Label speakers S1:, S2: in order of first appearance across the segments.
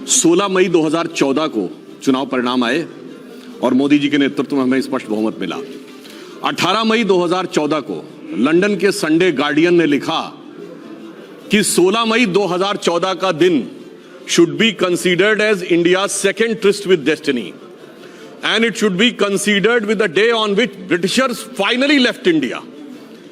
S1: 16 मई 2014 को चुनाव परिणाम आए और मोदी जी के नेतृत्व में हमें स्पष्ट बहुमत मिला। 18 मई 2014 को लंदन के संडे गार्डियन ने लिखा कि 16 मई 2014 का दिन should be considered as India second tryst with destiny and it should be considered with the day on which Britishers finally left India.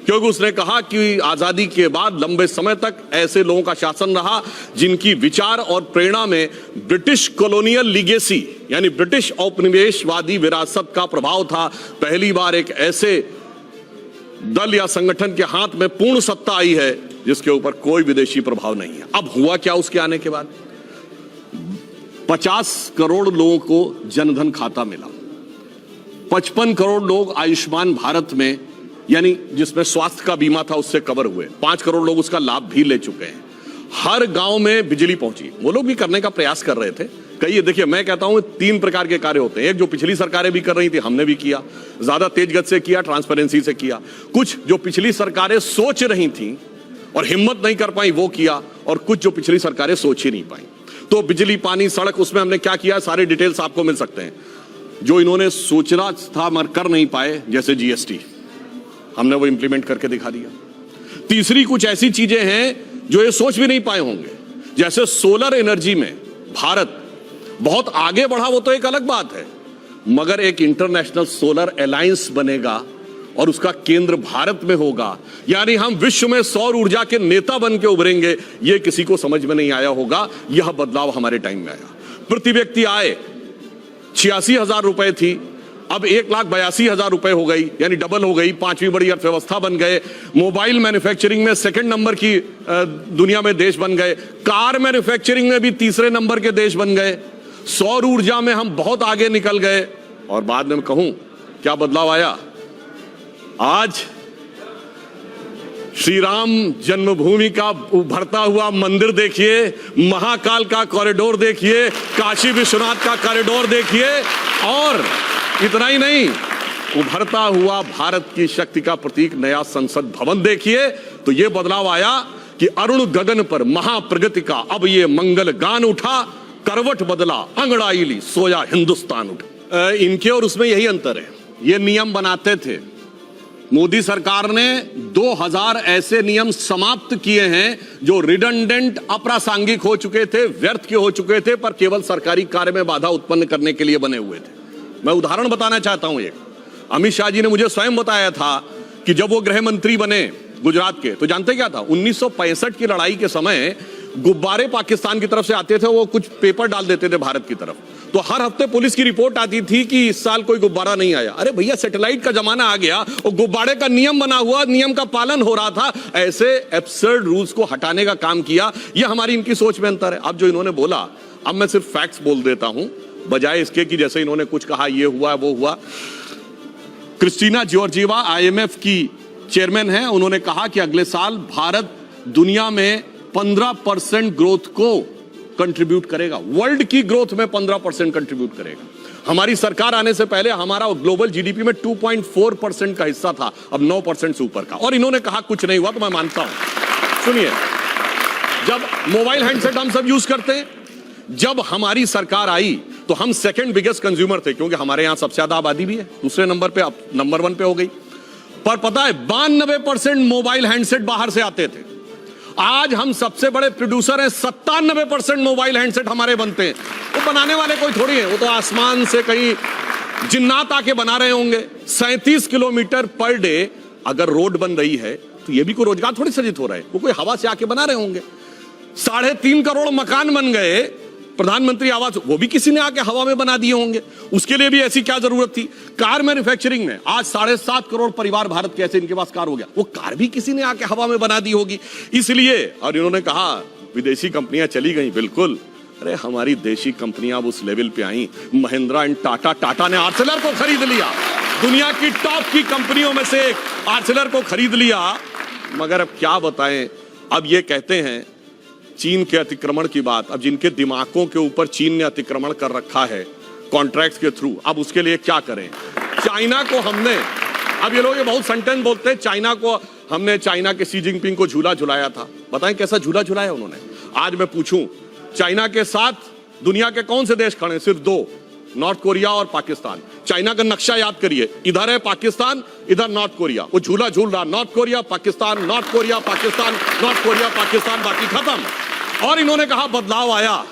S1: क्योंकि उसने कहा कि आजादी के बाद लंबे समय तक ऐसे लोगों का शासन रहा जिनकी विचार और प्रेरणा में ब्रिटिश कॉलोनियल लीगेसी यानी ब्रिटिश औपनिवेशवादी विरासत का प्रभाव था। पहली बार एक ऐसे दल या संगठन के हाथ में पूर्ण सत्ता आई है जिसके ऊपर कोई विदेशी प्रभाव नहीं है। अब हुआ क्या उसके आने के बाद? 50 करोड़ लोगों को जनधन खाता मिला, 55 करोड़ लोग आयुष्मान भारत में यानी जिसमें स्वास्थ्य का बीमा था उससे कवर हुए, 5 करोड़ लोग उसका लाभ भी ले चुके हैं। हर गांव में बिजली पहुंची। वो लोग भी करने का प्रयास कर रहे थे। कई देखिए, मैं कहता हूं 3 प्रकार के कार्य होते हैं। एक जो पिछली सरकारें भी कर रही थी, हमने भी किया, ज्यादा तेज गति से किया, ट्रांसपेरेंसी से किया। कुछ जो पिछली सरकारें सोच रही थी और हिम्मत नहीं कर पाई वो किया, और कुछ जो पिछली सरकारें सोच ही नहीं पाई। तो बिजली, पानी, सड़क, उसमें हमने क्या किया, सारे डिटेल्स आपको मिल सकते हैं। जो इन्होंने सोचना था मगर कर नहीं पाए, जैसे जीएसटी, हमने वो इंप्लीमेंट करके दिखा दिया। तीसरी कुछ ऐसी चीजें हैं जो ये सोच भी नहीं पाए होंगे, जैसे सोलर एनर्जी में भारत बहुत आगे बढ़ा, वो तो एक अलग बात है, मगर एक इंटरनेशनल सोलर अलायंस बनेगा और उसका केंद्र भारत में होगा, यानी हम विश्व में सौर ऊर्जा के नेता बन के उभरेंगे। यह किसी को समझ में नहीं आया होगा। यह बदलाव हमारे टाइम में आया। प्रति व्यक्ति आय 86,000 रुपए थी, अब 1,82,000 रुपए हो गई, यानी डबल हो गई। 5वीं बड़ी अर्थव्यवस्था बन गए। मोबाइल मैन्युफैक्चरिंग में 2nd नंबर की दुनिया में देश बन गए। कार मैन्युफैक्चरिंग में भी 3रे नंबर के देश बन गए। सौर ऊर्जा में हम बहुत आगे निकल गए। और बाद में कहूं क्या बदलाव आया? आज श्री राम जन्मभूमि का उभरता हुआ मंदिर देखिए, महाकाल का कॉरिडोर देखिए, काशी विश्वनाथ का कॉरिडोर देखिए, और इतना ही नहीं, उभरता हुआ भारत की शक्ति का प्रतीक नया संसद भवन देखिए। तो यह बदलाव आया कि अरुण गगन पर महाप्रगति का अब ये मंगल गान उठा, करवट बदला अंगड़ाई ली, सोया हिंदुस्तान उठा। इनके और उसमें यही अंतर है। ये नियम बनाते थे, मोदी सरकार ने 2000 ऐसे नियम समाप्त किए हैं जो रिडंडेंट, अप्रासंगिक हो चुके थे, व्यर्थ के हो चुके थे, पर केवल सरकारी कार्य में बाधा उत्पन्न करने के लिए बने हुए थे। मैं उदाहरण बताना चाहता हूं। एक अमित शाह जी ने मुझे स्वयं बताया था कि जब वो गृह मंत्री बने गुजरात के, तो जानते क्या था? 1965 की लड़ाई के समय गुब्बारे पाकिस्तान की तरफ से आते थे, वो कुछ पेपर डाल देते थे भारत की तरफ, तो हर हफ्ते पुलिस की रिपोर्ट आती थी कि इस साल कोई गुब्बारा नहीं आया। अरे भैया, सैटेलाइट का जमाना आ गया और गुब्बारे का नियम बना हुआ, नियम का पालन हो रहा था। ऐसे एब्सर्ड रूल्स को हटाने का काम किया। यह हमारी इनकी सोच में अंतर है। अब जो इन्होंने बोला, अब मैं सिर्फ फैक्ट्स बोल देता हूं, बजाय इसके कि जैसे इन्होंने कुछ कहा ये हुआ वो हुआ। क्रिस्टीना जॉर्जिवा IMF की चेयरमैन है, उन्होंने कहा कि अगले साल भारत दुनिया में 15% ग्रोथ को कंट्रीब्यूट करेगा, वर्ल्ड की ग्रोथ में 15% कंट्रीब्यूट करेगा। हमारी सरकार आने से पहले हमारा ग्लोबल GDP में 2.4% का हिस्सा था, अब 9% से ऊपर का। और इन्होंने कहा कुछ नहीं हुआ, तो मैं मानता हूं। सुनिए, जब मोबाइल हैंडसेट हम सब यूज करते हैं, जब हमारी सरकार आई तो हम 2nd बिगेस्ट कंज्यूमर थे, क्योंकि हमारे यहां सबसे ज्यादा आबादी भी है। दूसरे नंबर पे, अब नंबर 1 पे हो गई। पर पता है 92% मोबाइल हैंडसेट बाहर से आते थे। आज हम सबसे बड़े प्रोड्यूसर हैं, 97% मोबाइल हैंडसेट हमारे बनते हैं। वो बनाने वाले कोई थोड़ी है, वो तो आसमान से कहीं जिन्नात आके बना रहे होंगे। 37 किलोमीटर पर डे अगर रोड बन रही है तो ये भी कोई रोजगार थोड़ी सृजित हो रहा है, वो कोई हवा से आके बना रहे होंगे। 3.5 करोड़ मकान बन गए, प्रधानमंत्री आवास, वो भी किसी ने आके हवा में बना दिए होंगे। उसके लिए भी ऐसी क्या जरूरत थी? कार मैन्युफैक्चरिंग में आज 7.5 करोड़ परिवार भारत के ऐसे इनके पास कार हो गया, वो कार भी किसी ने आके हवा में बना दी होगी। इसलिए, और इन्होंने कहा विदेशी कंपनियां चली गई, बिल्कुल। अरे हमारी देशी कंपनियां अब उस लेवल पे आई। महिंद्रा एंड टाटा ने आर्सेलर को खरीद लिया, दुनिया की टॉप की कंपनियों में से एक आर्सेलर को खरीद लिया। मगर अब क्या बताएं, अब ये कहते हैं चीन के अतिक्रमण की बात। अब जिनके दिमागों के ऊपर चीन ने अतिक्रमण कर रखा है कॉन्ट्रैक्ट्स के थ्रू, अब उसके लिए क्या करें? चाइना को हमने, अब ये लोग ये बहुत सेंटेंस बोलते हैं, चाइना के शी जिनपिंग को झूला झुलाया था। बताएं कैसा झूला झुलाया उन्होंने? आज मैं पूछूं, चाइना के साथ दुनिया के कौन से देश खड़े हैं? सिर्फ दो, नॉर्थ कोरिया और पाकिस्तान। चाइना का नक्शा याद करिए, इधर है पाकिस्तान, इधर नॉर्थ कोरिया। वो झूला झूल रहा, north Korea Pakistan, north Korea Pakistan, north Korea Pakistan, बाकी खत्म। और इन्होंने कहा बदलाव आया।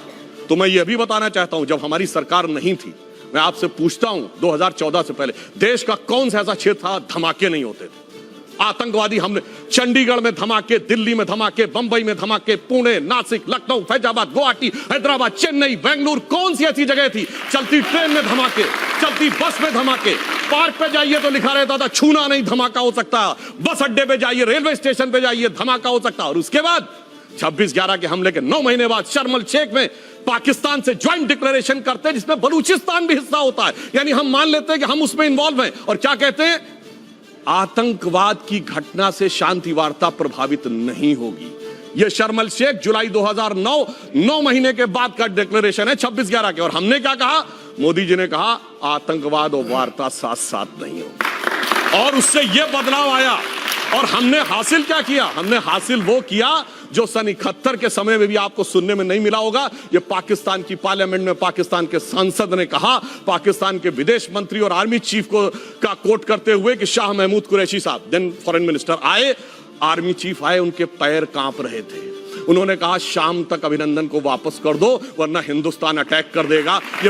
S1: तो मैं ये भी बताना चाहता हूं, जब हमारी सरकार नहीं थी, मैं आपसे पूछता हूं 2014 से पहले देश का कौन सा ऐसा क्षेत्र था धमाके नहीं होते थे? आतंकवादी हमले, चंडीगढ़ में धमाके, दिल्ली में धमाके, बंबई में धमाके, पुणे, नासिक, लखनऊ, फैजाबाद, गुवाहाटी, हैदराबाद, चेन्नई, बेंगलुरु, कौन सी ऐसी जगह थी? चलती ट्रेन में धमाके, चलती बस में धमाके, पार्क पे जाइए तो लिखा रहता था छूना नहीं, धमाका हो सकता। बस अड्डे पे जाइए, रेलवे स्टेशन पे जाइए, धमाका हो सकता। और उसके बाद 26/11 के हमले के 9 महीने बाद शर्म एल शेख में पाकिस्तान से ज्वाइंट डिक्लेरेशन करते हैं, जिसमें बलूचिस्तान भी हिस्सा होता है। यानी हम मान लेते हैं कि हम उसमें इन्वॉल्व हैं। और क्या कहते हैं? आतंकवाद की घटना से शांति वार्ता प्रभावित नहीं होगी। यह शर्म एल शेख जुलाई 2009, 9 महीने के बाद का डिक्लेरेशन है 26/11 के। और हमने क्या कहा? मोदी जी ने कहा आतंकवाद और वार्ता साथ साथ नहीं होगी। और उससे यह बदलाव आया। और हमने हासिल क्या किया? हमने हासिल वो किया जो सन 71 के समय में भी आपको सुनने में नहीं मिला होगा। ये पाकिस्तान की पार्लियामेंट में पाकिस्तान के सांसद ने कहा, पाकिस्तान के विदेश मंत्री और आर्मी चीफ को का कोट करते हुए कि शाह महमूद कुरैशी साहब, देन फॉरेन मिनिस्टर, आए, आर्मी चीफ आए, उनके पैर कांप रहे थे। उन्होंने कहा शाम तक अभिनंदन को वापस कर दो वरना हिंदुस्तान अटैक कर देगा। ये